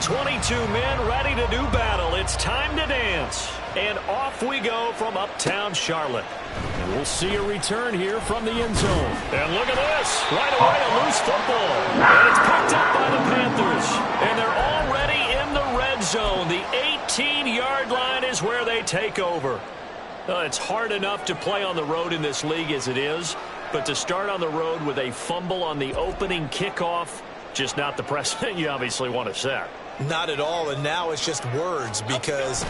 22 men ready to do battle. It's time to dance. And off we go from uptown Charlotte. And we'll see a return here from the end zone. And look at this. Right away, a loose football. And it's picked up by the Panthers. And they're already in the red zone. The 18-yard line is where they take over. It's hard enough to play on the road in this league as it is. But to start on the road with a fumble on the opening kickoff, just not the precedent you obviously want to set. Not at all, and now it's just words because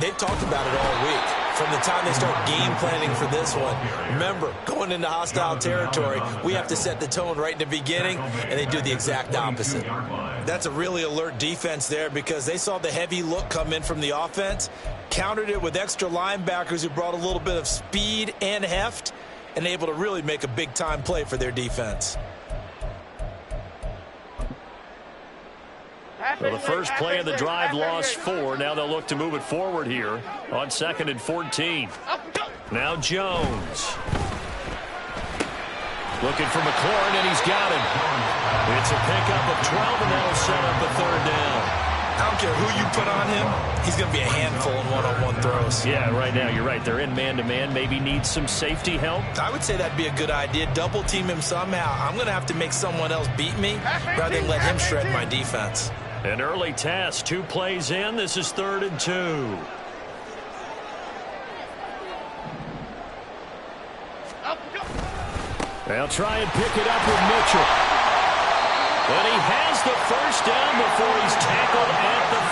they've talked about it all week. From the time they start game planning for this one, remember, going into hostile territory, we have to set the tone right in the beginning, and they do the exact opposite. That's a really alert defense there because they saw the heavy look come in from the offense, countered it with extra linebackers who brought a little bit of speed and heft, and able to really make a big-time play for their defense. Well, the first play of the drive lost 4. Now they'll look to move it forward here on 2nd and 14. Now Jones. Looking for McLaurin, and he's got him. It's a pickup of 12, and that'll set up a 3rd down. I don't care who you put on him, he's going to be a handful in one-on-one throws. Yeah, right now, you're right. They're in man-to-man. Maybe need some safety help. I would say that'd be a good idea. Double team him somehow. I'm going to have to make someone else beat me rather than let him shred my defense. An early task, 2 plays in. This is 3rd and 2. They'll try and pick it up with Mitchell. And he has the 1st down before he's tackled at the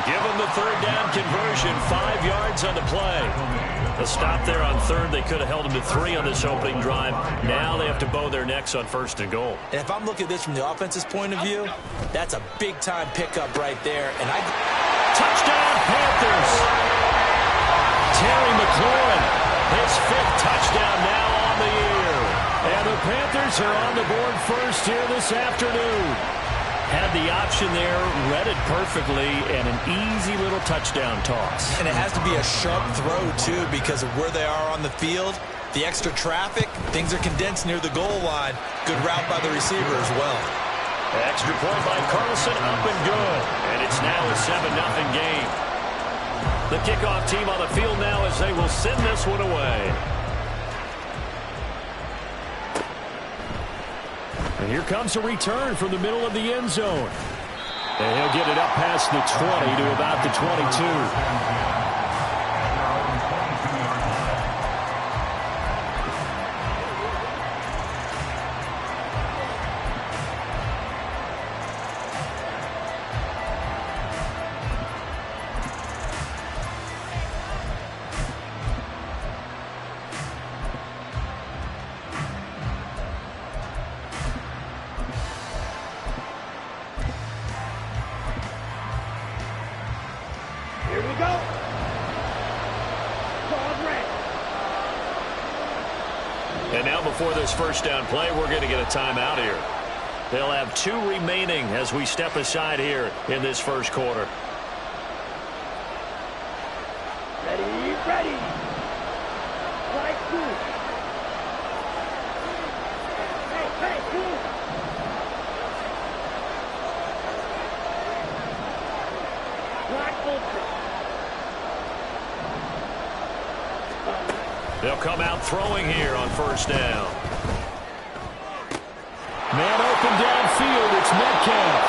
5. Give him the 3rd down conversion, 5 yards on the play. A stop there on 3rd. They could have held him to 3 on this opening drive. Now they have to bow their necks on 1st and goal. And if I'm looking at this from the offense's point of view, that's a big-time pickup right there. And touchdown, Panthers! Terry McLaurin, his 5th touchdown now on the year. And the Panthers are on the board first here this afternoon. Had the option there, read it perfectly, and an easy little touchdown toss. And it has to be a sharp throw, too, because of where they are on the field. The extra traffic, things are condensed near the goal line. Good route by the receiver as well. Extra point by Carlson, up and good. And it's now a 7-0 game. The kickoff team on the field now as they will send this one away. And here comes a return from the middle of the end zone. And he'll get it up past the 20 to about the 22. And now before this 1st down play, we're going to get a timeout here. They'll have 2 remaining as we step aside here in this 1st quarter. Ready. Right, 2. Hey, 2. Right, open. They'll come out throwing here on 1st down. Man open downfield, it's Metcalf.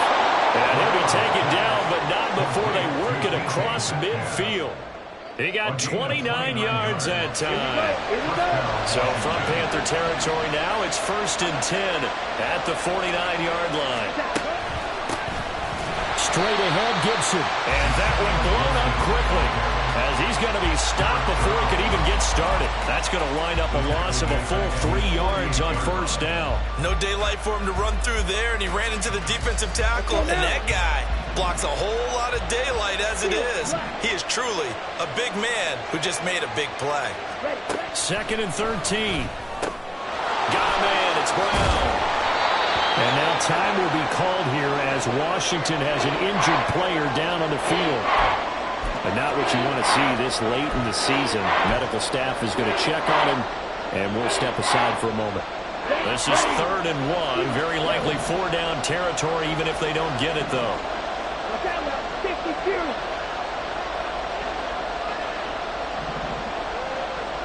And he'll be taken down, but not before they work it across midfield. He got 29 yards that time. So from Panther territory now, it's 1st and 10 at the 49-yard line. Straight ahead, Gibson. And that one blown up quickly, as he's going to be stopped before he could even get started. That's going to wind up a loss of a full 3 yards on 1st down. No daylight for him to run through there, and he ran into the defensive tackle, and that guy blocks a whole lot of daylight as it is. He is truly a big man who just made a big play. 2nd and 13. Got a man, it's Brown. And now time will be called here as Washington has an injured player down on the field. But not what you want to see this late in the season. Medical staff is going to check on him, and we'll step aside for a moment. This is 3rd and 1. Very likely 4-down territory, even if they don't get it, though. Look out now. 52.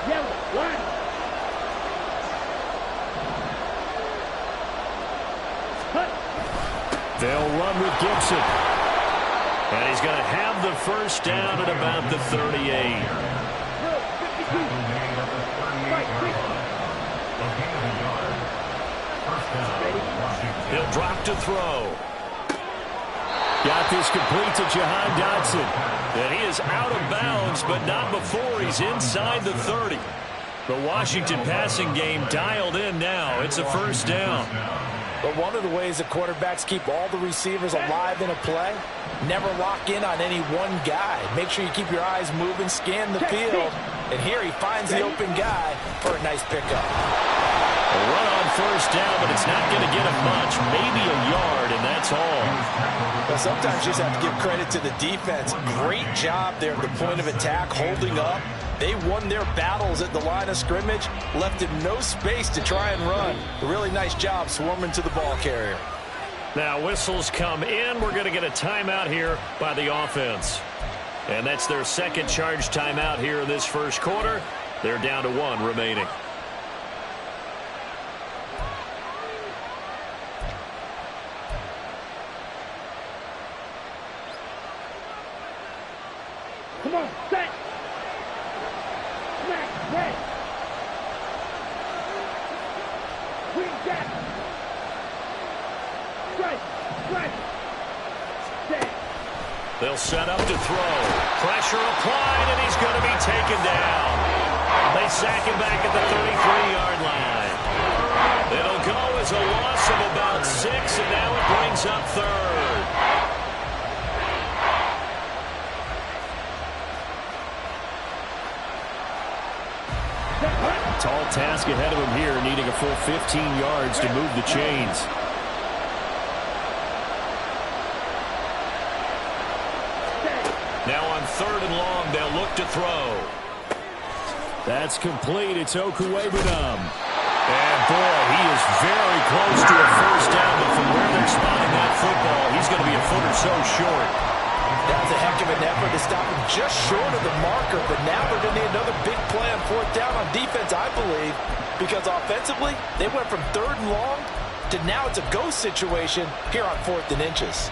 Yellow, line. They'll run with Gibson. And he's going to have the first down at about the 38. He'll drop to throw. Got this complete to Jahan Dotson. And he is out of bounds, but not before he's inside the 30. The Washington passing game dialed in now. It's a first down. But one of the ways that quarterbacks keep all the receivers alive in a play, never lock in on any one guy. Make sure you keep your eyes moving, scan the field. And here he finds the open guy for a nice pickup. A run on first down, but it's not going to get him much. Maybe a yard, and that's all. Well, sometimes you just have to give credit to the defense. Great job there at the point of attack, holding up. They won their battles at the line of scrimmage, left him no space to try and run. A really nice job swarming to the ball carrier. Now whistles come in. We're going to get a timeout here by the offense. And that's their second charge timeout here in this first quarter. They're down to 1 remaining. Come on, set. Smack, red. Green jack. Strike, strike. Set. They'll set up to throw. Pressure applied, and he's going to be taken down. They sack him back at the 33-yard line. It'll go as a loss of about 6, and now it brings up 3rd. Tall task ahead of him here, needing a full 15 yards to move the chains. Now on 3rd and long, they'll look to throw. That's complete. It's Okuwebunam. And boy, he is very close to a first down, but from where they're spotting that football, he's going to be a foot or so short. That was a heck of an effort to stop him just short of the marker, but now they're going to need another big play on 4th down on defense, I believe, because offensively, they went from 3rd and long to now it's a go situation here on 4th and inches.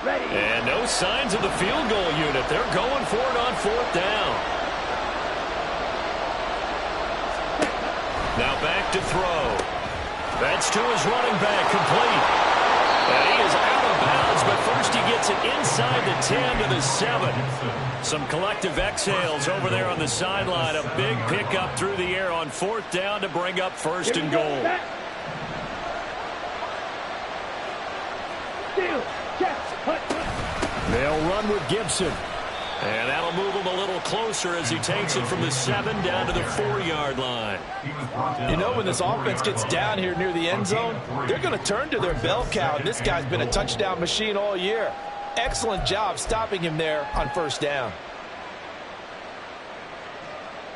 Ready. And no signs of the field goal unit. They're going for it on 4th down. Now back to throw. That's to his running back, complete. And he is out of bounds, but first he gets it inside the 10 to the 7. Some collective exhales over there on the sideline. A big pickup through the air on 4th down to bring up 1st and goal. Steal, check, hut. They'll run with Gibson. And that'll move him a little closer as he takes it from the 7 down to the 4-yard line. You know, when this offense gets down here near the end zone, they're going to turn to their bell cow, and this guy's been a touchdown machine all year. Excellent job stopping him there on 1st down.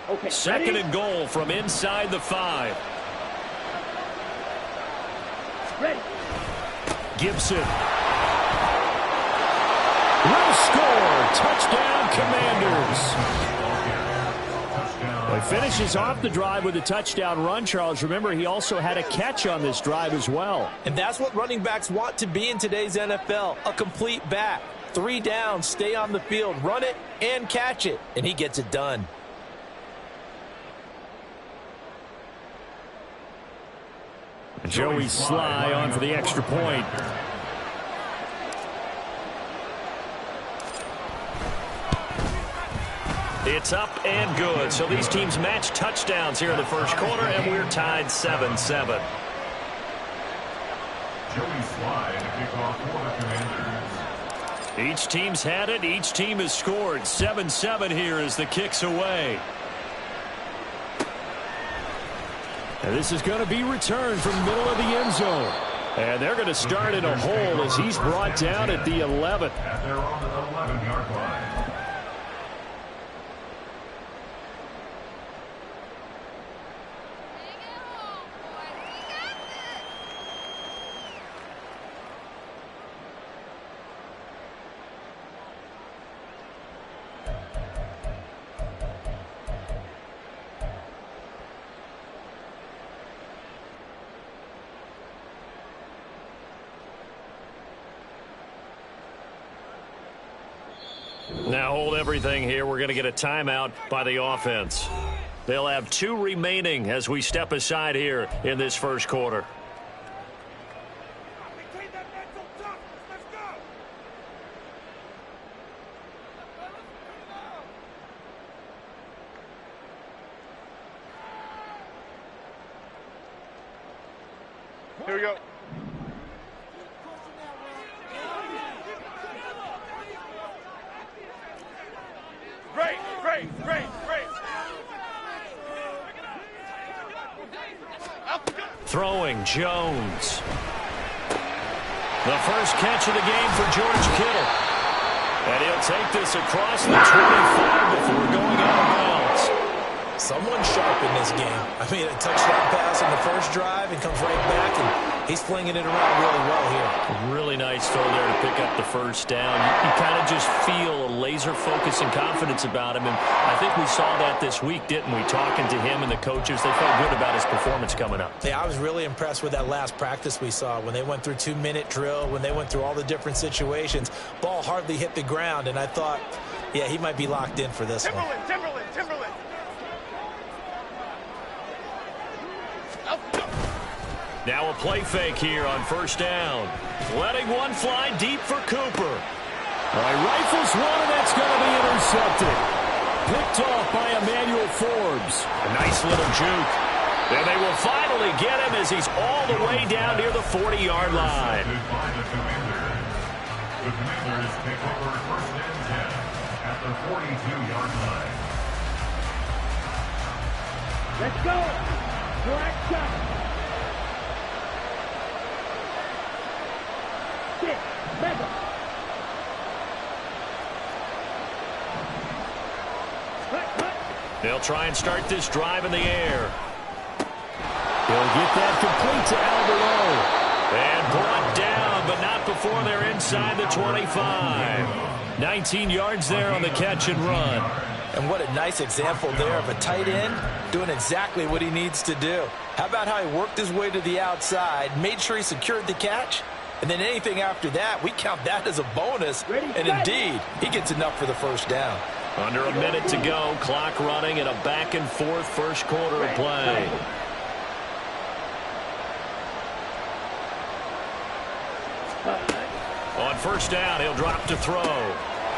Okay, 2nd ready? and goal from inside the 5. Ready. Gibson will score. Touchdown, Commanders. Well, he finishes off the drive with a touchdown run, Charles. Remember, he also had a catch on this drive as well. And that's what running backs want to be in today's NFL, a complete back. 3 downs, stay on the field, run it, and catch it. And he gets it done. Joey Sly on for the extra point. It's up and good. So these teams match touchdowns here in the first quarter, and we're tied 7-7. Joey Sly to kick off for the Commanders. Each team's had it. Each team has scored. 7-7 here as the kick's away. And this is going to be returned from the middle of the end zone. And they're going to start in a hole as he's brought down at the 11th. At their own 11-yard line. Now hold everything here. We're going to get a timeout by the offense. They'll have 2 remaining as we step aside here in this first quarter. Here we go. Great. Throwing Jones. The first catch of the game for George Kittle. And he'll take this across the 25 before going out of bounds. Someone sharp in this game. I mean, a touchdown pass on the first drive and comes right back, and he's flinging it around really well here. Really nice throw there to pick up the first down. You kind of just feel a laser focus and confidence about him, and I think we saw that this week, didn't we? Talking to him and the coaches, they felt good about his performance coming up. Yeah, I was really impressed with that last practice we saw when they went through 2-minute drill, when they went through all the different situations. Ball hardly hit the ground, and I thought, yeah, he might be locked in for this one. Timberland. Now a play fake here on first down. Letting one fly deep for Cooper. All right, rifles one, and that's going to be intercepted. Picked off by Emmanuel Forbes. A nice little juke. And they will finally get him as he's all the way down near the 40-yard line. The Commanders take over first and 10 at the 42-yard line. Let's go. Black shot. 6, 7. They'll try and start this drive in the air. He'll get that complete to Alberto. And brought down, but not before they're inside the 25. 19 yards there on the catch and run. And what a nice example there of a tight end doing exactly what he needs to do. How about how he worked his way to the outside, made sure he secured the catch, and then anything after that, we count that as a bonus. And indeed, he gets enough for the first down. Under a minute to go, clock running, and a back-and-forth first quarter of play. On first down, he'll drop to throw.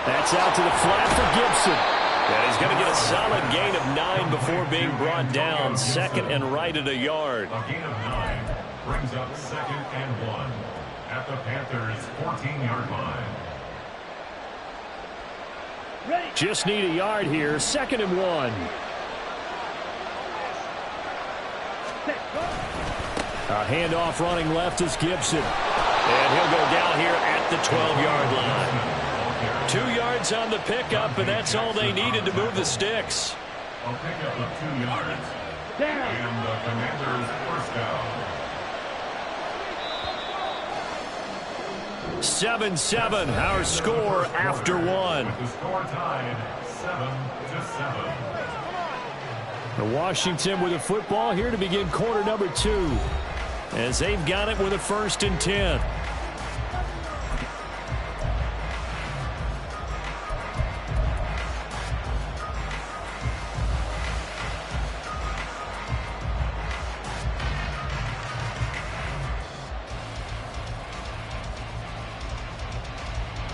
That's out to the flat for Gibson. And he's going to get a solid gain of 9 before being brought down. Second and right at a yard. A gain of 9 brings up second and 1 at the Panthers' 14-yard line. Just need a yard here. Second and 1. A handoff running left is Gibson. And he'll go down here at the 12-yard line. 2 yards on the pickup, and that's all they needed to move the sticks. A pickup of 2 yards. And the Commanders' first down. 7-7, our score after 1. With the score tied 7-7. Washington with a football here to begin quarter number 2. As they've got it with a 1st and 10.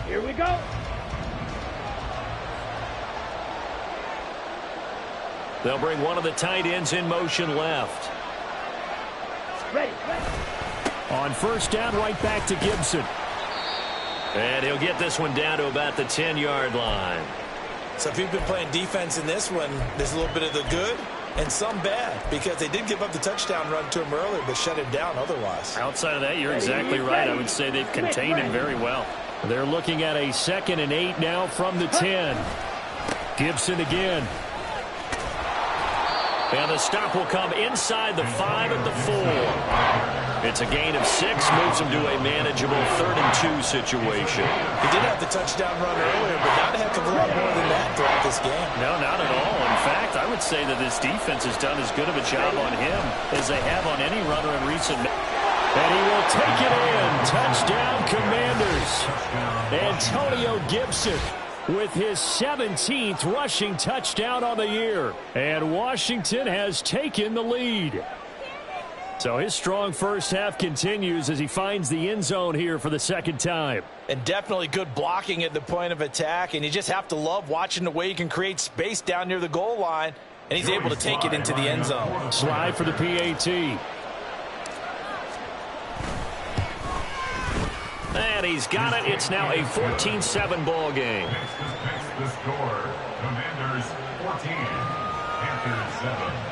Here we go. They'll bring one of the tight ends in motion left. Ready. On first down, right back to Gibson. And he'll get this one down to about the 10-yard line. So if you've been playing defense in this one, there's a little bit of the good and some bad, because they did give up the touchdown run to him earlier, but shut him down otherwise. Outside of that, you're exactly right. I would say they've contained him very well. They're looking at a 2nd and 8 now from the 10. Gibson again. And the stop will come inside the 5 at the 4. It's a gain of 6, moves them to a manageable 3rd and 2 situation. He did have the touchdown run earlier, but not a heck of a lot more than that throughout this game. No, not at all. In fact, I would say that this defense has done as good of a job on him as they have on any runner in recent. And he will take it in. Touchdown, Commanders. Antonio Gibson with his 17th rushing touchdown on the year. And Washington has taken the lead. So his strong first half continues as he finds the end zone here for the 2nd time. And definitely good blocking at the point of attack. And you just have to love watching the way he can create space down near the goal line. And he's able to take it into the end zone. Slide for the PAT. And he's got it. It's now a 14-7 ball game. Next the score. Commanders 14, Panthers 7.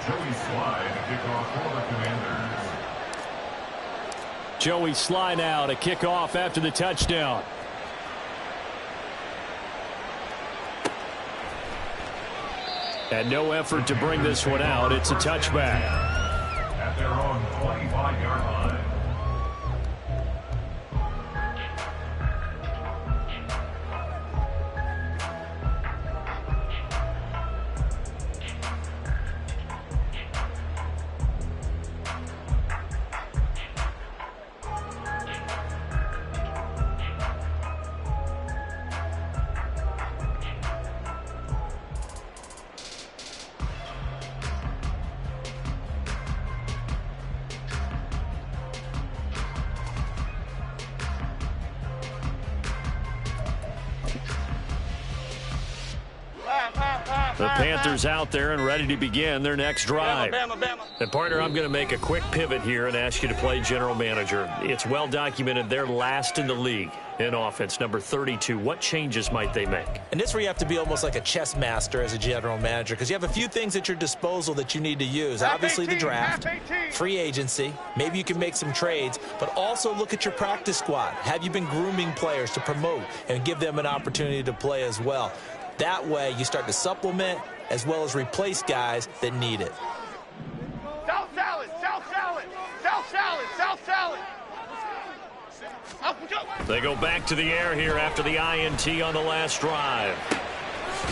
Joey Slye to kick off for the Commanders. Joey Slye now to kick off after the touchdown. And no effort to bring this one out. It's a touchback. At their own 25-yard line. The Panthers out there and ready to begin their next drive. And partner, I'm going to make a quick pivot here and ask you to play general manager. It's well documented they're last in the league in offense, number 32. What changes might they make? And this is where you have to be almost like a chess master as a general manager, because you have a few things at your disposal that you need to use. Obviously the draft, free agency, maybe you can make some trades, but also look at your practice squad. Have you been grooming players to promote and give them an opportunity to play as well? That way, you start to supplement as well as replace guys that need it. South salad, south salad, south salad, south salad. They go back to the air here after the INT on the last drive.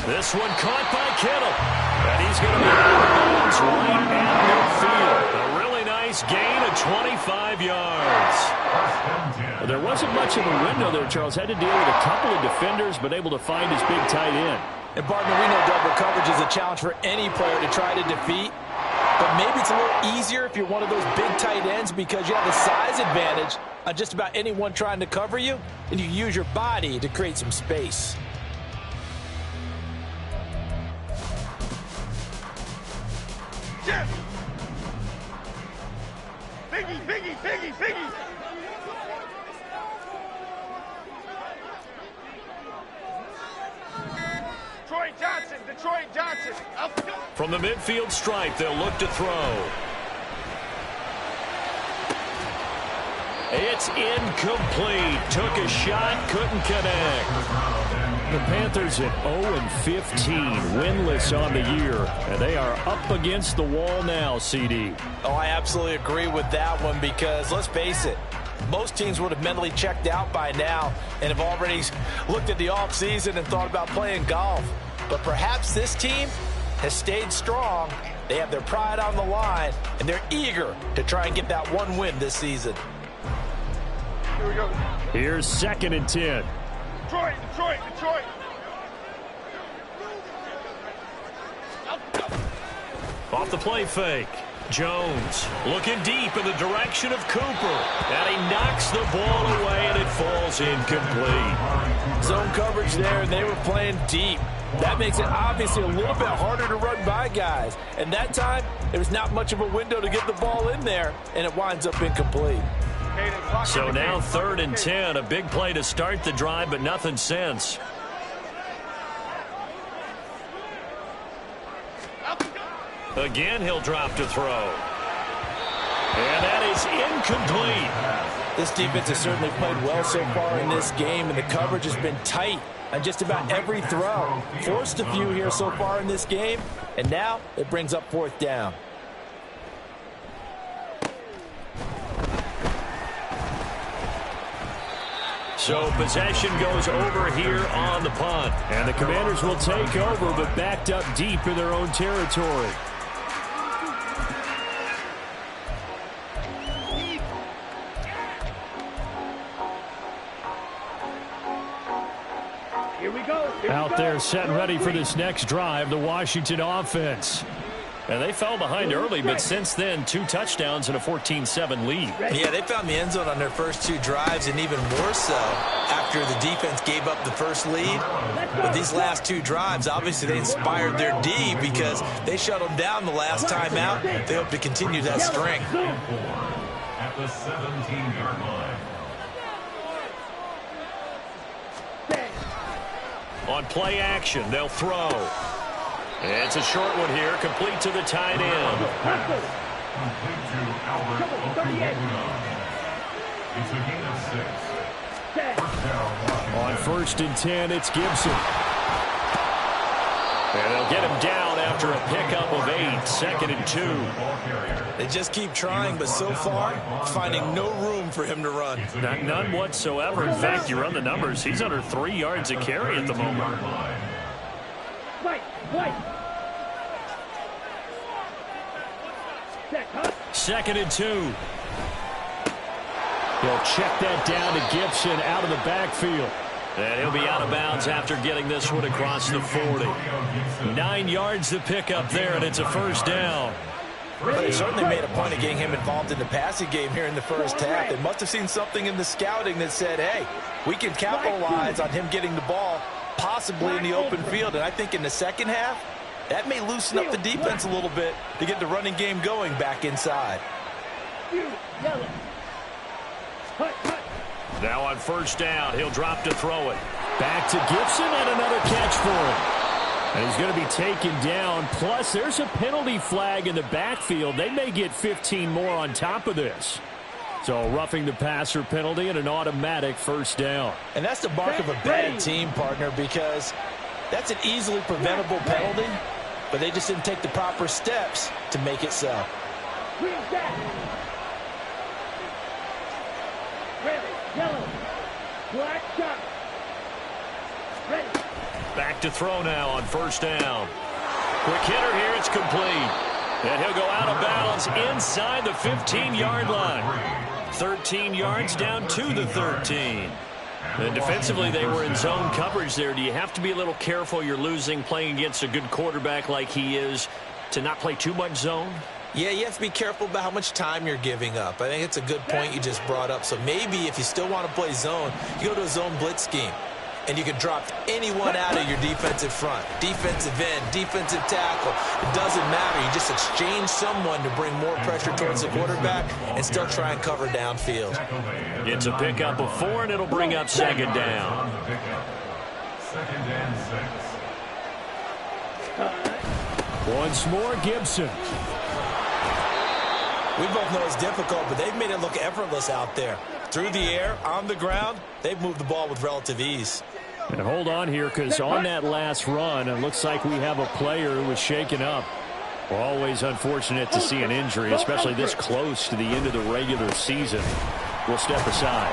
This one caught by Kittle. And he's going to be out of bounds right at midfield. A really nice gain of 25 yards. Well, there wasn't much of a window there, Charles. Had to deal with a couple of defenders, but able to find his big tight end. And, partner, we know double coverage is a challenge for any player to try to defeat. But maybe it's a little easier if you're one of those big tight ends because you have a size advantage on just about anyone trying to cover you, and you use your body to create some space. Jim! Biggie, biggie, biggie, biggie! Detroit Johnson. From the midfield stripe, they'll look to throw. It's incomplete. Took a shot, couldn't connect. The Panthers at 0-15, winless on the year, and they are up against the wall now, CD. Oh, I absolutely agree with that one because, let's face it, most teams would have mentally checked out by now and have already looked at the offseason and thought about playing golf. But perhaps this team has stayed strong. They have their pride on the line, and they're eager to try and get that one win this season. Here we go. Here's 2nd and 10. Detroit, Detroit, Detroit. Off the play fake. Jones looking deep in the direction of Cooper. And he knocks the ball away, and it falls incomplete. Zone coverage there, and they were playing deep. That makes it obviously a little bit harder to run by guys. And that time, there was not much of a window to get the ball in there, and it winds up incomplete. So now 3rd and 10, a big play to start the drive, but nothing since. Again, he'll drop to throw. And that is incomplete. This defense has certainly played well so far in this game, and the coverage has been tight on just about every throw. Forced a few here so far in this game, and now it brings up 4th down. So possession goes over here on the punt. And the Commanders will take over, but backed up deep in their own territory. Here we go. Out there set and ready for this next drive, the Washington offense. And they fell behind early, but since then, 2 touchdowns and a 14-7 lead. Yeah, they found the end zone on their first 2 drives, and even more so after the defense gave up the first lead. But these last 2 drives, obviously they inspired their D because they shut them down the last time out. They hope to continue that string. At the 17-yard line. On play action, they'll throw. It's a short one here, complete to the tight end. Complete to Albert Okwuegbunam. It's a gain of 6. First down, Washington. On 1st and 10, it's Gibson. And they'll get him down after a pickup of 8, 2nd and 2. They just keep trying, but so far, finding no room for him to run. None whatsoever. In fact, you run the numbers, he's under 3 yards a carry at the moment. Wait. 2nd and 2. He'll check that down to Gibson out of the backfield. And he'll be out of bounds after getting this one across the 40. 9 yards to pick up there, and it's a 1st down. But they certainly made a point of getting him involved in the passing game here in the first half. They must have seen something in the scouting that said, hey, we can capitalize on him getting the ball possibly in the open field. And I think in the second half, that may loosen up the defense a little bit to get the running game going back inside. Now on 1st down, he'll drop to throw it. Back to Gibson and another catch for him. And he's going to be taken down. Plus, there's a penalty flag in the backfield. They may get 15 more on top of this. So roughing the passer penalty and an automatic 1st down. And that's the mark of a bad team, partner, because that's an easily preventable penalty, but they just didn't take the proper steps to make it so. Red, yellow, black shot. Ready. Back to throw now on 1st down. Quick hitter here, it's complete. And he'll go out of bounds inside the 15-yard line. 13 yards down to the 13. And defensively, they were in zone coverage there. Do you have to be a little careful? You're losing, playing against a good quarterback like he is, to not play too much zone? Yeah, you have to be careful about how much time you're giving up. I think it's a good point you just brought up. So maybe if you still want to play zone, you go to a zone blitz scheme. And you can drop anyone out of your defensive front. Defensive end, defensive tackle. It doesn't matter. You just exchange someone to bring more pressure towards the quarterback and still try and cover downfield. It's a pickup of 4, and it'll bring up 2nd down. 2nd and 6. Once more, Gibson. We both know it's difficult, but they've made it look effortless out there. Through the air, on the ground, they've moved the ball with relative ease. And hold on here, because on that last run, it looks like we have a player who was shaken up. We're always unfortunate to see an injury, especially this close to the end of the regular season. We'll step aside.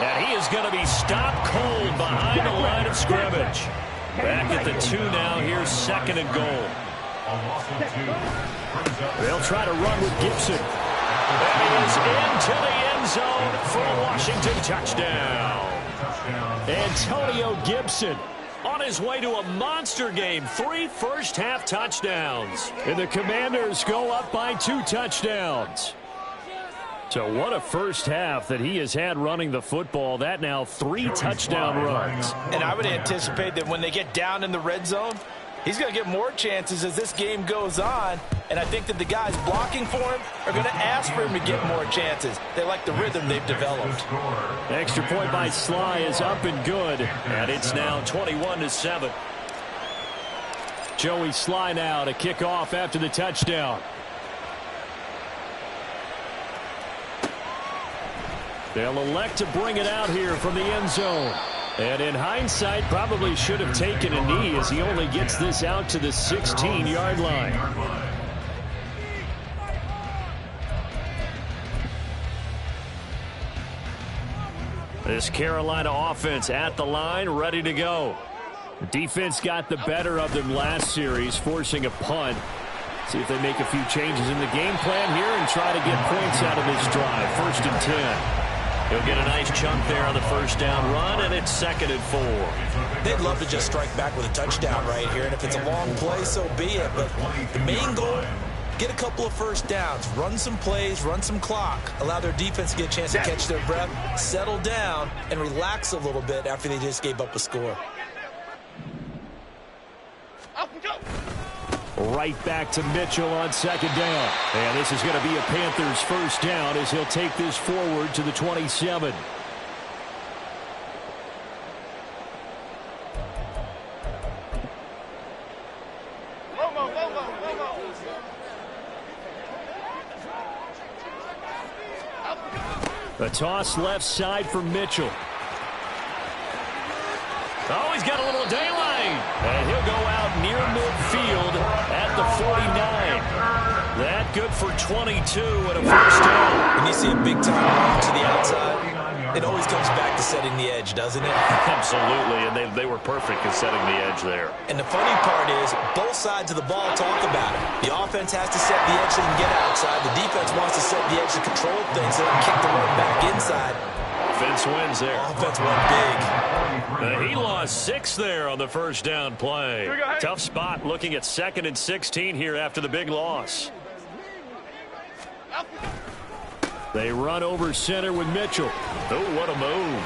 And he is going to be stopped cold behind the line of scrimmage. Back at the 2 now. Here's 2nd and goal. They'll try to run with Gibson. And he is into the end zone for a Washington touchdown. Antonio Gibson on his way to a monster game. 3 first-half touchdowns. And the Commanders go up by 2 touchdowns. So what a first half that he has had running the football. That now 3 touchdown runs. And I would anticipate that when they get down in the red zone, he's going to get more chances as this game goes on. And I think that the guys blocking for him are going to ask for him to get more chances. They like the rhythm they've developed. Extra point by Sly is up and good. And it's now 21-7. Joey Sly now to kick off after the touchdown. They'll elect to bring it out here from the end zone. And in hindsight, probably should have taken a knee as he only gets this out to the 16-yard line. This Carolina offense at the line, ready to go. The defense got the better of them last series, forcing a punt. See if they make a few changes in the game plan here and try to get points out of this drive. 1st and 10. He'll get a nice chunk there on the first down run, and it's 2nd and 4. They'd love to just strike back with a touchdown right here, and if it's a long play, so be it. But the main goal, get a couple of first downs, run some plays, run some clock, allow their defense to get a chance to catch their breath, settle down, and relax a little bit after they just gave up a score. Right back to Mitchell on 2nd down. And this is going to be a Panthers first down as he'll take this forward to the 27. A toss left side for Mitchell. Oh, he's got a little daylight. And he'll go out near midfield at the 49. That good for 22 and a first down. When you see a big-time run to the outside, it always comes back to setting the edge, doesn't it? Absolutely, and they were perfect in setting the edge there. And the funny part is, both sides of the ball talk about it. The offense has to set the edge so they can get outside. The defense wants to set the edge to control things so they can kick the run back inside. Offense wins there. Offense won big. He lost 6 there on the first down play. Tough spot looking at 2nd and 16 here after the big loss. They run over center with Mitchell. Oh, what a move.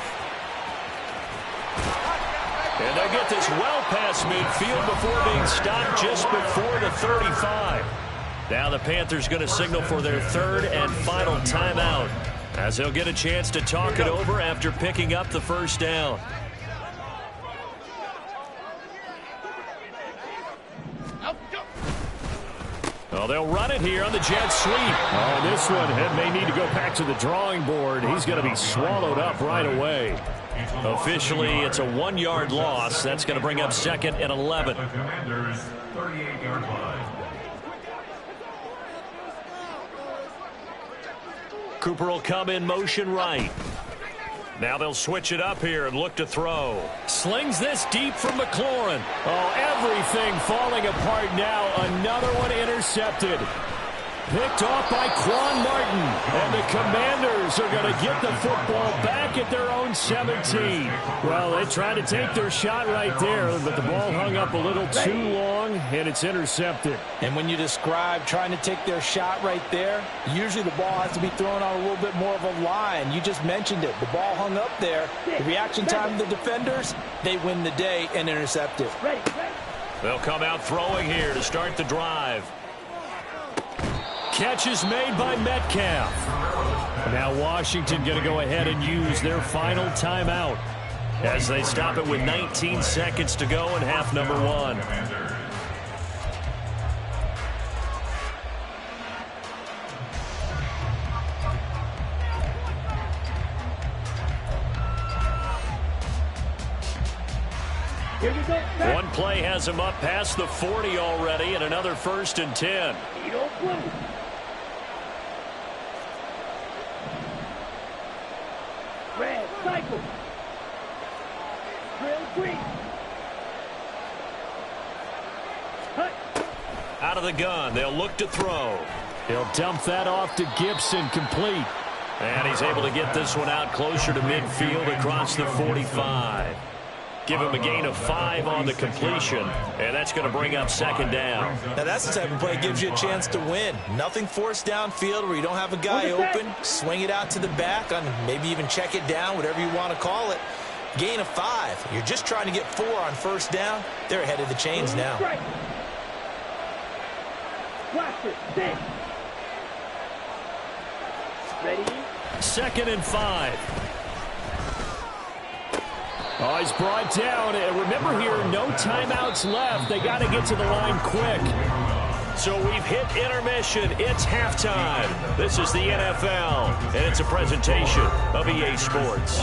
And they'll get this well past midfield before being stopped just before the 35. Now the Panthers going to signal for their 3rd and final timeout, as they'll get a chance to talk it over after picking up the first down. Well, they'll run it here on the jet sweep. Oh, this one may need to go back to the drawing board. He's going to be swallowed up right away. Officially, it's a 1-yard loss. That's going to bring up 2nd and 11. The Commanders' 38-yard line. Cooper will come in motion right. Now they'll switch it up here and look to throw. Slings this deep from McLaurin. Oh, everything falling apart now. Another one intercepted. Picked off by Quan Martin. And the Commanders are going to get the football back at their own 17. Well, they tried to take their shot right there, but the ball hung up a little too long, and it's intercepted. And when you describe trying to take their shot right there, usually the ball has to be thrown on a little bit more of a line. You just mentioned it. The ball hung up there. The reaction time of the defenders, they win the day and intercept it. They'll come out throwing here to start the drive. Catch is made by Metcalf. Now Washington going to go ahead and use their final timeout as they stop it with 19 seconds to go in half number 1. One play has him up past the 40 already, and another 1st and 10. Red, cycle. Drill green. Hut. Out of the gun, they'll look to throw. He'll dump that off to Gibson, complete. And he's able to get this one out closer to midfield across the 45. Give him a gain of 5 on the completion, and that's going to bring up 2nd down. Now that's the type of play that gives you a chance to win. Nothing forced downfield where you don't have a guy open. Swing it out to the back, on maybe even check it down, whatever you want to call it. Gain of 5. You're just trying to get 4 on first down. They're ahead of the chains now. Watch it. Sit. Ready? 2nd and 5. Oh, he's brought down. And remember here, no timeouts left. They got to get to the line quick. So we've hit intermission. It's halftime. This is the NFL, and it's a presentation of EA Sports.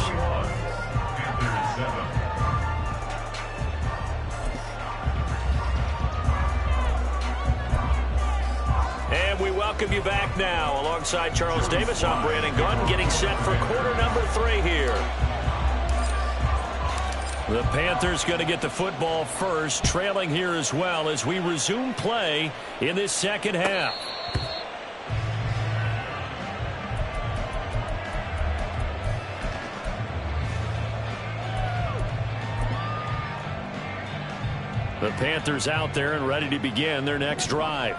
And we welcome you back now. Alongside Charles Davis, I'm Brandon Gunn, getting set for quarter number 3 here. The Panthers going to get the football first, trailing here as well as we resume play in this second half. The Panthers out there and ready to begin their next drive.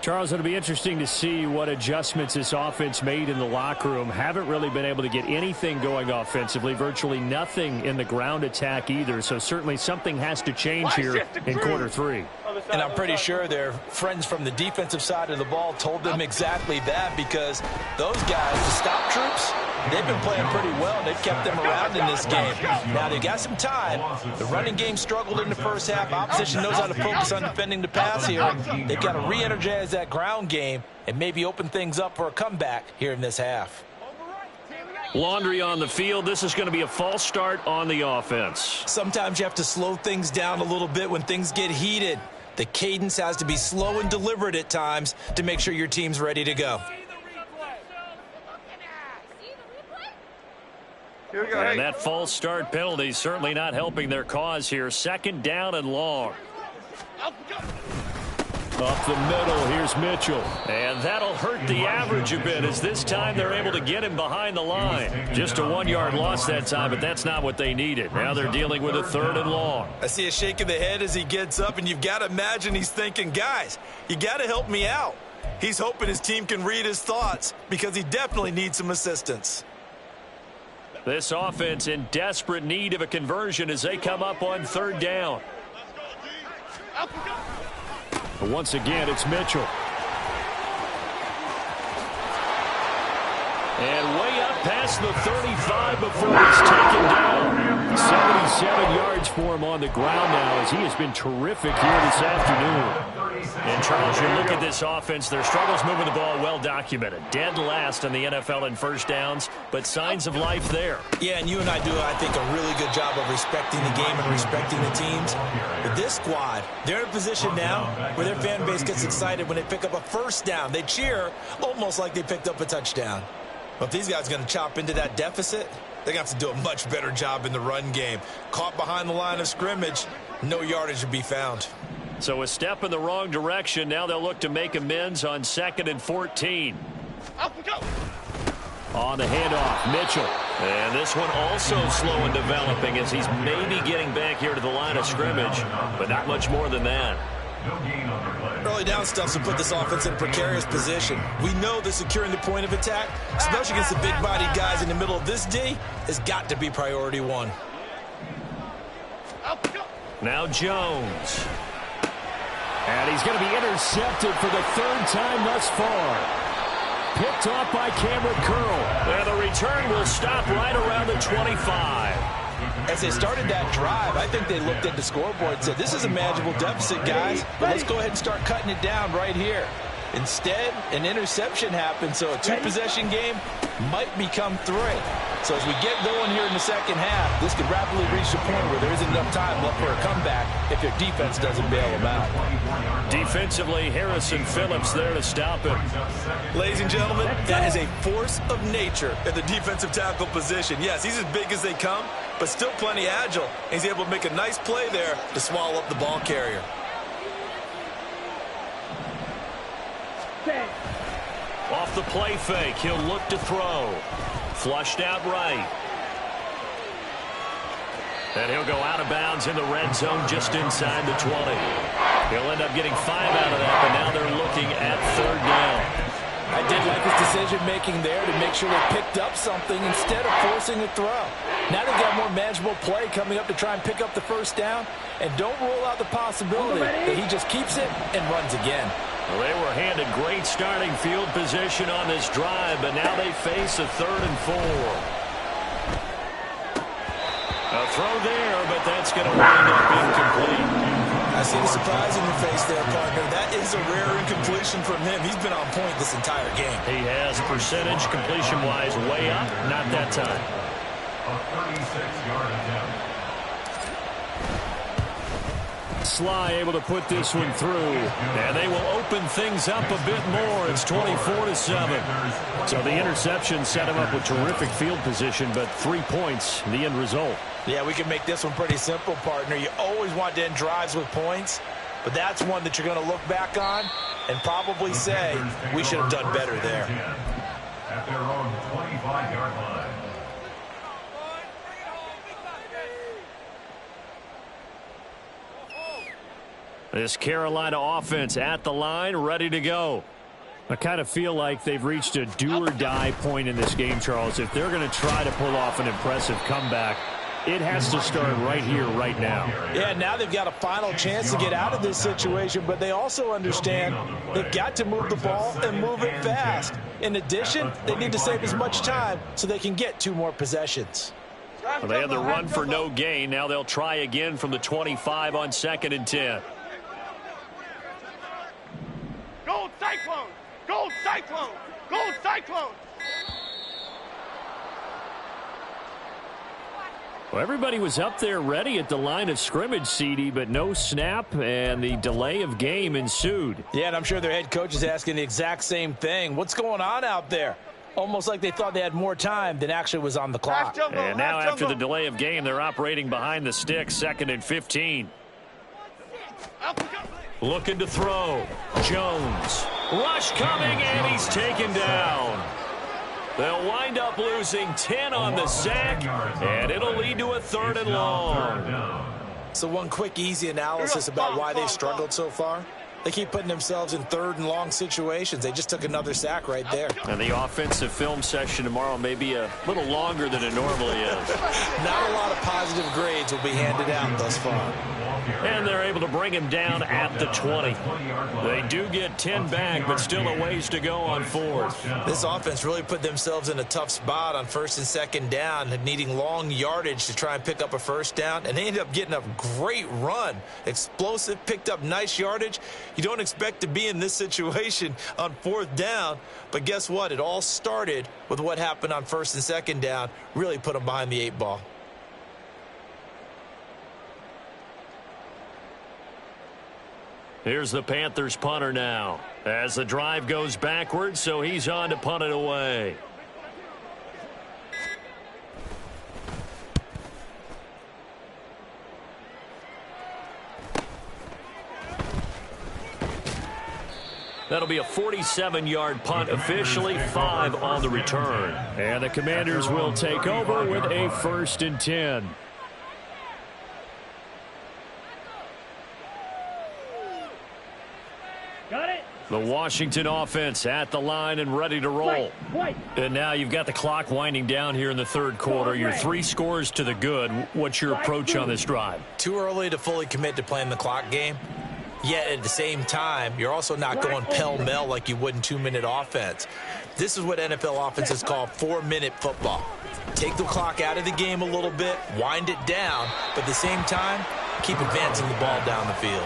Charles, it'll be interesting to see what adjustments this offense made in the locker room. Haven't really been able to get anything going offensively, virtually nothing in the ground attack either. So certainly something has to change here in quarter 3. And I'm pretty sure their friends from the defensive side of the ball told them exactly that, because those guys, the stop troops, they've been playing pretty well. They've kept them around in this game. Now, they got some time. The running game struggled in the first half. Opposition knows how to focus on defending the pass here. They've got to re-energize that ground game and maybe open things up for a comeback here in this half. Laundry on the field. This is going to be a false start on the offense. Sometimes you have to slow things down a little bit when things get heated. The cadence has to be slow and deliberate at times to make sure your team's ready to go. Here we go. And that false start penalty certainly not helping their cause here. Second down and long. Up the middle, here's Mitchell. And that'll hurt the average a bit, as this time they're able to get him behind the line. Just a 1-yard loss that time, but that's not what they needed. Now they're dealing with a 3rd and long. I see a shake of the head as he gets up, and you've got to imagine he's thinking, guys, you got to help me out. He's hoping his team can read his thoughts, because he definitely needs some assistance. This offense in desperate need of a conversion as they come up on 3rd down. But once again, it's Mitchell. And way up past the 35 before he's taken down. 77 yards for him on the ground now, as he has been terrific here this afternoon. And Charles, you look at this offense, their struggles moving the ball well documented. Dead last in the NFL in first downs, but signs of life there. Yeah, and you and I do, I think, a really good job of respecting the game and respecting the teams. But this squad, they're in a position now where their fan base gets excited when they pick up a first down. They cheer almost like they picked up a touchdown. But if these guys are going to chop into that deficit, they're going to have to do a much better job in the run game. Caught behind the line of scrimmage, no yardage to be found. So a step in the wrong direction. Now they'll look to make amends on 2nd and 14. On the handoff, Mitchell. And this one also slow in developing as he's maybe getting back here to the line of scrimmage, but not much more than that. Early down stuff to put this offense in a precarious position. We know that securing the point of attack, especially against the big-bodied guys in the middle of this D, has got to be priority 1. Now Jones. And he's going to be intercepted for the 3rd time thus far. Picked off by Cameron Curl. And the return will stop right around the 25. As they started that drive, I think they looked at the scoreboard and said, this is a manageable deficit, guys, but let's go ahead and start cutting it down right here. Instead, an interception happened, so a 2-possession game might become 3. So as we get going here in the second half, this could rapidly reach the point where there isn't enough time left for a comeback if their defense doesn't bail them out. Defensively, Harrison Phillips there to stop him. Ladies and gentlemen, that is a force of nature at the defensive tackle position. Yes, he's as big as they come, but still plenty agile. He's able to make a nice play there to swallow up the ball carrier. Off the play fake, he'll look to throw. Flushed out right. And he'll go out of bounds in the red zone just inside the 20. He'll end up getting 5 out of that, but now they're looking at 3rd down. I did like his decision-making there to make sure they picked up something instead of forcing a throw. Now they've got more manageable play coming up to try and pick up the 1st down, and don't rule out the possibility that he just keeps it and runs again. Well, they were handed great starting field position on this drive, but now they face a 3rd and 4. A throw there, but that's going to wind up incomplete. I see the surprise in your face there, partner. That is a rare incompletion from him. He's been on point this entire game. He has percentage completion-wise way up, not that time. A 36-yard attempt. Sly able to put this one through, and they will open things up a bit more. It's 24-7. So the interception set him up with terrific field position, but 3 points, the end result. Yeah, we can make this one pretty simple, partner. You always want to end drives with points, but that's one that you're going to look back on and probably say, we should have done better there. At their own 25-yard line. This Carolina offense at the line, ready to go. I kind of feel like they've reached a do-or-die point in this game, Charles. If they're going to try to pull off an impressive comeback, it has to start right here, right now. Yeah, now they've got a final chance to get out of this situation, but they also understand they've got to move the ball and move it fast. In addition, they need to save as much time so they can get 2 more possessions. Well, they had the run for no gain. Now they'll try again from the 25 on 2nd and 10. Gold Cyclone! Gold Cyclone! Gold Cyclone! Well, everybody was up there ready at the line of scrimmage, CD, but no snap, and the delay of game ensued. Yeah, and I'm sure their head coach is asking the exact same thing. What's going on out there? Almost like they thought they had more time than actually was on the clock. And now after the delay of game, they're operating behind the stick, 2nd and 15. Looking to throw. Jones. Rush coming, and he's taken down. They'll wind up losing 10 on the sack, and it'll lead to a 3rd and long. So one quick, easy analysis about why they've struggled so far. They keep putting themselves in 3rd and long situations. They just took another sack right there. And the offensive film session tomorrow may be a little longer than it normally is. Not a lot of positive grades will be handed out thus far. And they're able to bring him down at the 20. They do get 10 back, but still a ways to go on 4th. This offense really put themselves in a tough spot on 1st and 2nd down, needing long yardage to try and pick up a 1st down, and they ended up getting a great run. Explosive, picked up nice yardage. You don't expect to be in this situation on 4th down, but guess what? It all started with what happened on 1st and 2nd down, really put them behind the 8 ball. Here's the Panthers punter now as the drive goes backwards, so he's on to punt it away. That'll be a 47-yard punt, officially 5 on the return. And the Commanders will take over with a 1st and 10. Got it. The Washington offense at the line and ready to roll. And now you've got the clock winding down here in the 3rd quarter. You're 3 scores to the good. What's your approach on this drive? Too early to fully commit to playing the clock game. Yet at the same time, you're also not going pell-mell like you would in 2-minute offense. This is what NFL offenses call 4-minute football. Take the clock out of the game a little bit, wind it down, but at the same time, keep advancing the ball down the field.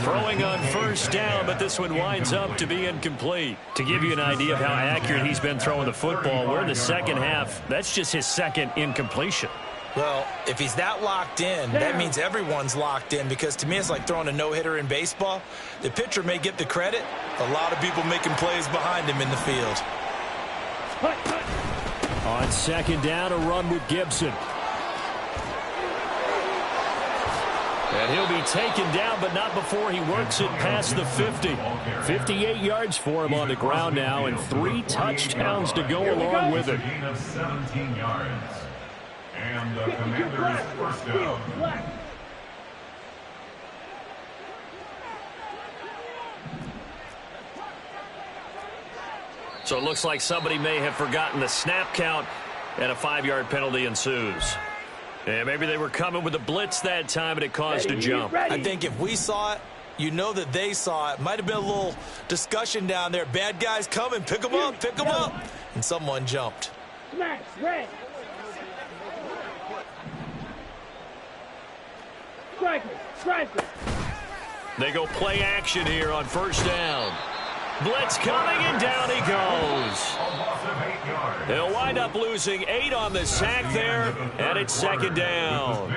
Throwing on 1st down, but this one winds up to be incomplete. To give you an idea of how accurate he's been throwing the football, we're in the 2nd half. That's just his 2nd incompletion. Well, if he's that locked in, that means everyone's locked in, because to me it's like throwing a no-hitter in baseball. The pitcher may get the credit. A lot of people making plays behind him in the field. On 2nd down, a run with Gibson. And he'll be taken down, but not before he works it past the 50. 58 yards for him on the ground now, and 3 touchdowns to go along with it. Gain of 17 yards. And the Commanders' 1st down. So it looks like somebody may have forgotten the snap count, and a 5-yard penalty ensues. And maybe they were coming with a blitz that time, and it caused a jump. I think if we saw it, you know that they saw it. Might have been a little discussion down there. Bad guys coming, pick them up, pick them up. And someone jumped. Smash, red. Striker. They go play action here on first down. Blitz coming, and down he goes. They'll wind up losing 8 on the sack there, and it's second down.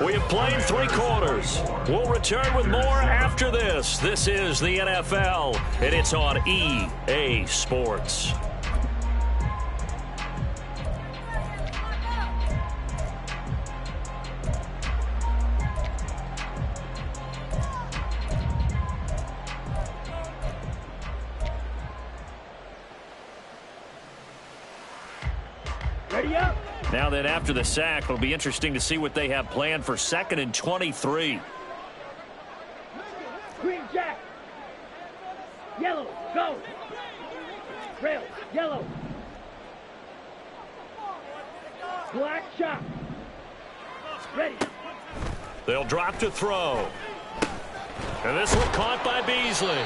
We have played 3 quarters. We'll return with more after this. This is the NFL, and it's on EA Sports. Ready up. Now then, after the sack, it'll be interesting to see what they have planned for 2nd and 23. Green jack. Yellow. Go. Rail. Yellow. Black shot. Ready. They'll drop to throw. And this one caught by Beasley.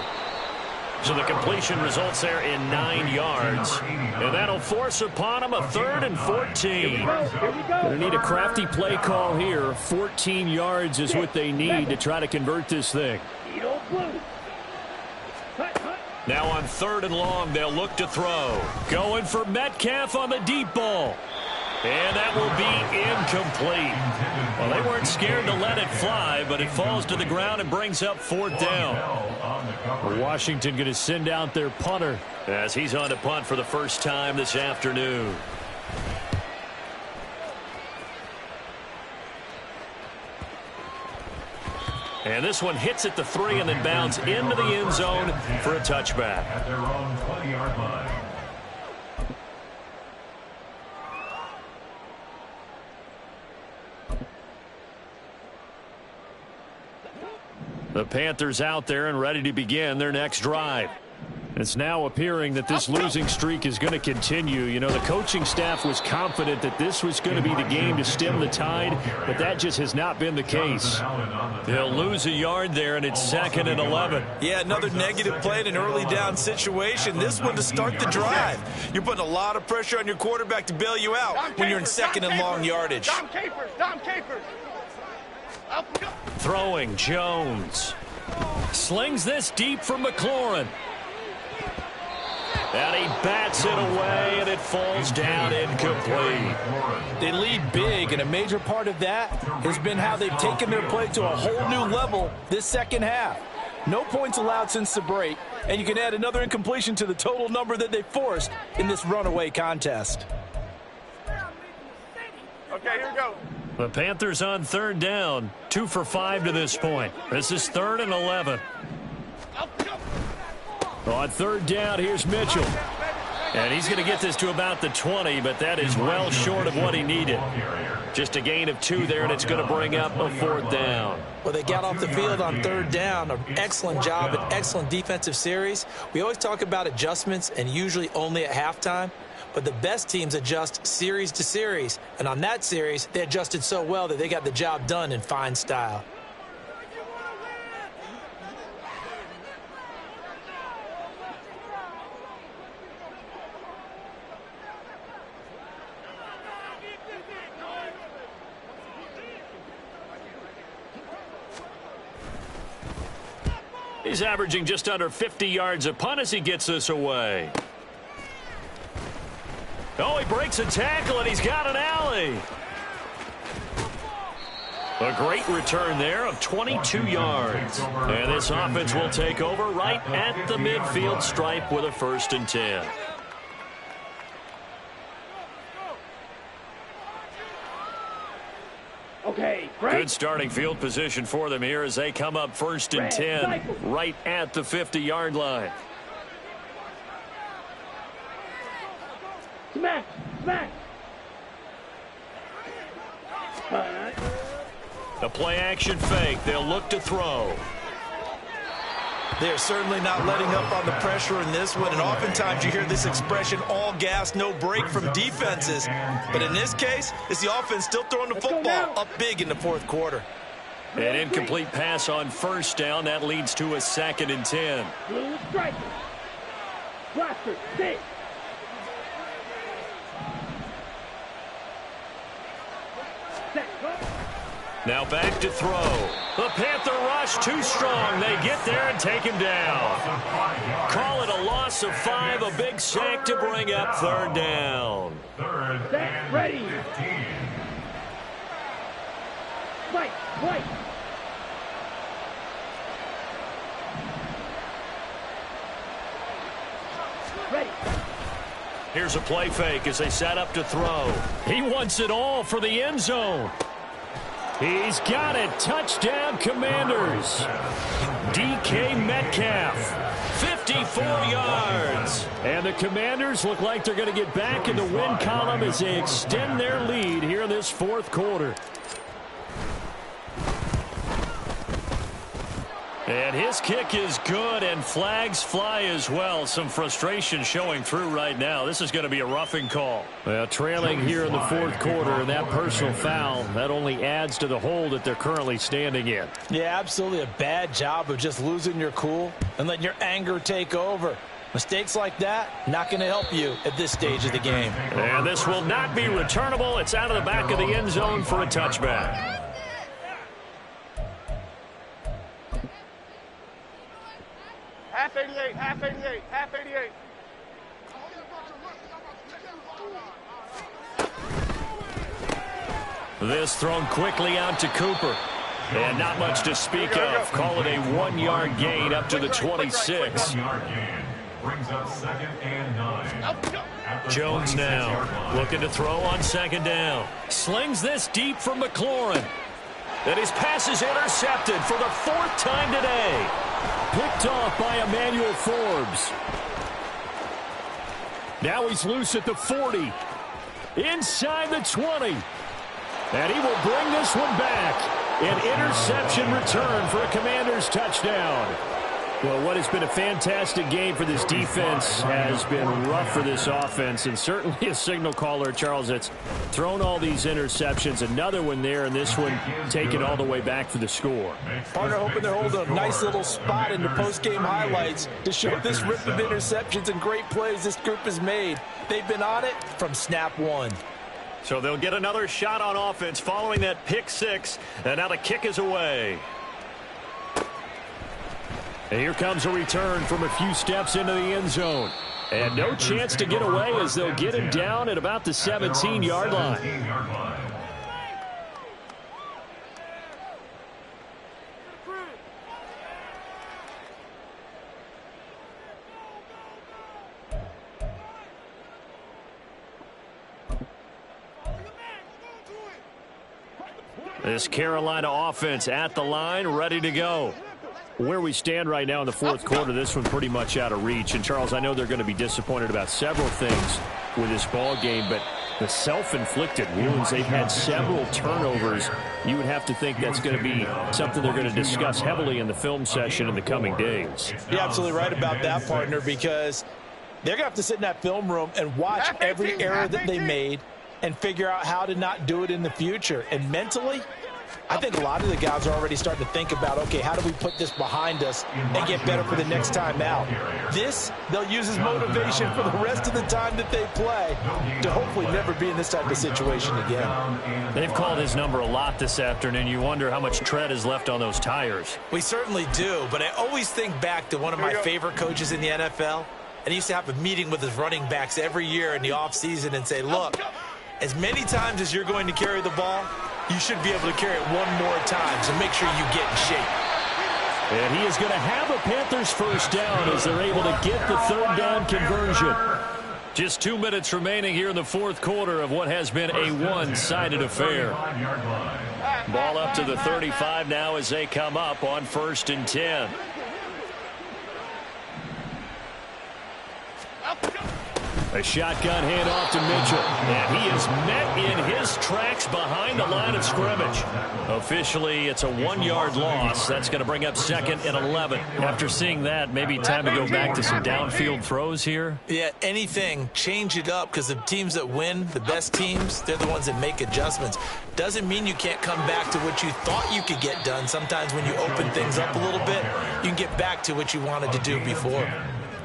So the completion results there in 9 yards. And that'll force upon him a 3rd and 14. Here They need a crafty play call here. 14 yards is what they need to try to convert this thing. Now on 3rd and long, they'll look to throw. Going for Metcalf on the deep ball. And that will be incomplete. Well, they weren't scared to let it fly, but it falls to the ground and brings up 4th down. Washington going to send out their punter as he's on to punt for the first time this afternoon. And this one hits at the 3 and then bounds into the end zone for a touchback. At their own 20-yard line. The Panthers out there and ready to begin their next drive. It's now appearing that this losing streak is going to continue. You know, the coaching staff was confident that this was going to be the game to stem the tide, but that just has not been the case. They'll lose a yard there, and it's 2nd and 11. Yeah, another negative play in an early down situation. This one to start the drive. You're putting a lot of pressure on your quarterback to bail you out when you're in 2nd and long yardage. Dom Capers. Throwing, Jones. Slings this deep from McLaurin. And he bats it away, and it falls down incomplete. They lead big, and a major part of that has been how they've taken their play to a whole new level this second half. No points allowed since the break, and you can add another incompletion to the total number that they forced in this runaway contest. Okay, here we go. The Panthers on 3rd down, 2 for 5 to this point. This is 3rd and 11. On 3rd down, here's Mitchell. And he's going to get this to about the 20, but that is well short of what he needed. Just a gain of 2 there, and it's going to bring up a 4th down. Well, they got off the field on 3rd down. An excellent job, an excellent defensive series. We always talk about adjustments, and usually only at halftime. But the best teams adjust series to series. And on that series, they adjusted so well that they got the job done in fine style. He's averaging just under 50 yards a punt as he gets this away. Oh, he breaks a tackle, and he's got an alley. A great return there of 22 yards. And this offense will take over right at the midfield stripe with a 1st and 10. Okay, Frank. Good starting field position for them here as they come up 1st and 10 right at the 50-yard line. Smack. A play-action fake. They'll look to throw. They're certainly not letting up on the pressure in this one, and oftentimes you hear this expression, all gas, no break from defenses. But in this case, it's the offense still throwing the football up big in the 4th quarter. An incomplete pass on 1st down. That leads to a 2nd and 10. Blue striker. Blaster. Sit. Now back to throw. The Panther rush too strong. They get there and take him down. Call it a loss of 5, a big sack to bring up 3rd down. Set, ready. Fight, fight. Ready. Here's a play fake as they set up to throw. He wants it all for the end zone. He's got it. Touchdown, Commanders. DK Metcalf, 54 yards. And the Commanders look like they're going to get back in the win column as they extend their lead here in this 4th quarter. And his kick is good, and flags fly as well. Some frustration showing through right now. This is going to be a roughing call. Well, trailing here in the 4th quarter, and that personal foul, that only adds to the hole that they're currently standing in. Yeah, absolutely a bad job of just losing your cool and letting your anger take over. Mistakes like that, not going to help you at this stage of the game. And this will not be returnable. It's out of the back of the end zone for a touchback. Half 88, half 88, half 88. This thrown quickly out to Cooper. And not much to speak of. Call it a 1-yard gain up to the 26. 1-yard gain. Brings up 2nd and 9. Jones now looking to throw on 2nd down. Slings this deep from McLaurin. And his pass is intercepted for the 4th time today. Picked off by Emmanuel Forbes. Now he's loose at the 40. Inside the 20. And he will bring this one back. An interception return for a Commanders touchdown. Well, what has been a fantastic game for this defense has been rough for this offense, and certainly a signal caller, Charles, that's thrown all these interceptions. Another one there, and this one taken all the way back for the score. Partner hoping they're holding a nice little spot in the post-game highlights to show this rip of interceptions and great plays this group has made. They've been on it from snap one. So they'll get another shot on offense following that pick 6, and now the kick is away. And here comes a return from a few steps into the end zone. And no chance to get away as they'll get him down at about the 17-yard line. This Carolina offense at the line, ready to go. Where we stand right now in the 4th quarter, this one pretty much out of reach. And, Charles, I know they're going to be disappointed about several things with this ball game, but the self-inflicted wounds, they've had several turnovers. You would have to think that's going to be something they're going to discuss heavily in the film session in the coming days. You're absolutely right about that, partner, because they're going to have to sit in that film room and watch every error that they made and figure out how to not do it in the future. And mentally, I think a lot of the guys are already starting to think about, okay, how do we put this behind us and get better for the next time out? This, they'll use as motivation for the rest of the time that they play to hopefully never be in this type of situation again. They've called his number a lot this afternoon. You wonder how much tread is left on those tires. We certainly do, but I always think back to one of my favorite coaches in the NFL, and he used to have a meeting with his running backs every year in the offseason and say, look, as many times as you're going to carry the ball, you should be able to carry it one more time, so make sure you get in shape. And he is going to have a Panthers first down as they're able to get the 3rd down conversion. Just 2 minutes remaining here in the 4th quarter of what has been a one-sided affair. Ball up to the 35 now as they come up on 1st and 10. A shotgun handoff to Mitchell. And he is met in his tracks behind the line of scrimmage. Officially, it's a 1-yard loss. That's going to bring up 2nd and 11. After seeing that, maybe time to go back to some downfield throws here. Yeah, anything, change it up, because the teams that win, the best teams, they're the ones that make adjustments. Doesn't mean you can't come back to what you thought you could get done. Sometimes when you open things up a little bit, you can get back to what you wanted to do before.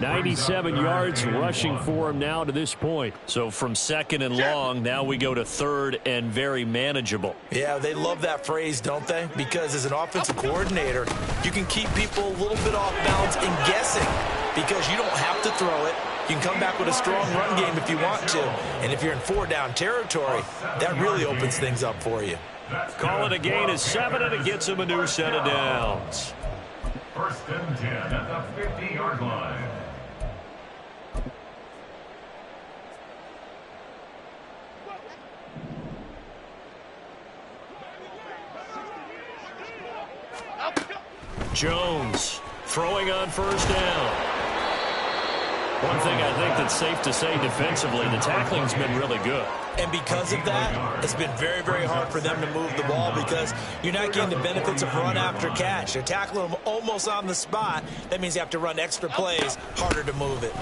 97 yards rushing for him now to this point. So from second and long, now we go to third and very manageable. Yeah, they love that phrase, don't they? Because as an offensive coordinator, you can keep people a little bit off balance and guessing because you don't have to throw it. You can come back with a strong run game if you want to. And if you're in 4-down territory, that really opens things up for you. Call it a gain of 7, and it gets him a new set of downs. First and 10 at the 50-yard line. Jones throwing on first down. One thing I think that's safe to say defensively, the tackling's been really good. And because of that, it's been very, very hard for them to move the ball because you're not getting the benefits of run after catch. They're tackling them almost on the spot. That means you have to run extra plays, harder to move it.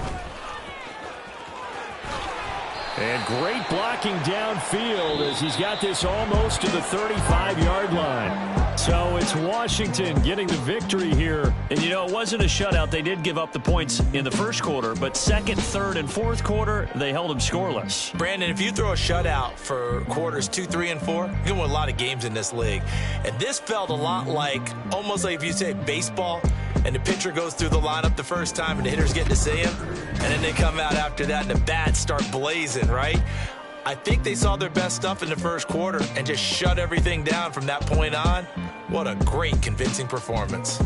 And great blocking downfield as he's got this almost to the 35-yard line. So it's Washington getting the victory here. And, you know, it wasn't a shutout. They did give up the points in the first quarter, but second, third, and fourth quarter, they held them scoreless. Brandon, if you throw a shutout for quarters 2, 3, and 4, you're going to win a lot of games in this league. And this felt a lot like, almost like if you say baseball, and the pitcher goes through the lineup the first time and the hitters get to see him, and then they come out after that and the bats start blazing, right? I think they saw their best stuff in the first quarter and just shut everything down from that point on. What a great, convincing performance.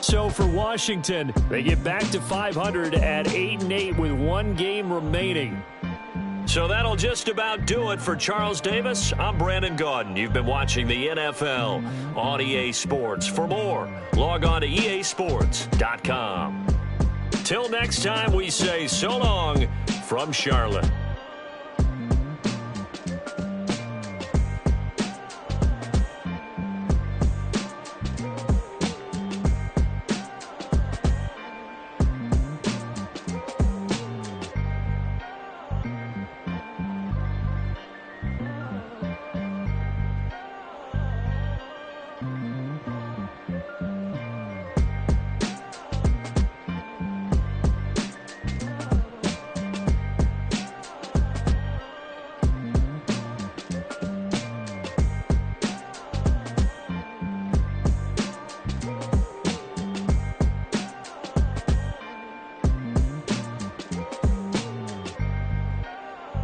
So for Washington, they get back to 500 at 8-8 with one game remaining. So that'll just about do it for Charles Davis. I'm Brandon Gaudin. You've been watching the NFL on EA Sports. For more, log on to easports.com. Till next time, we say so long from Charlotte.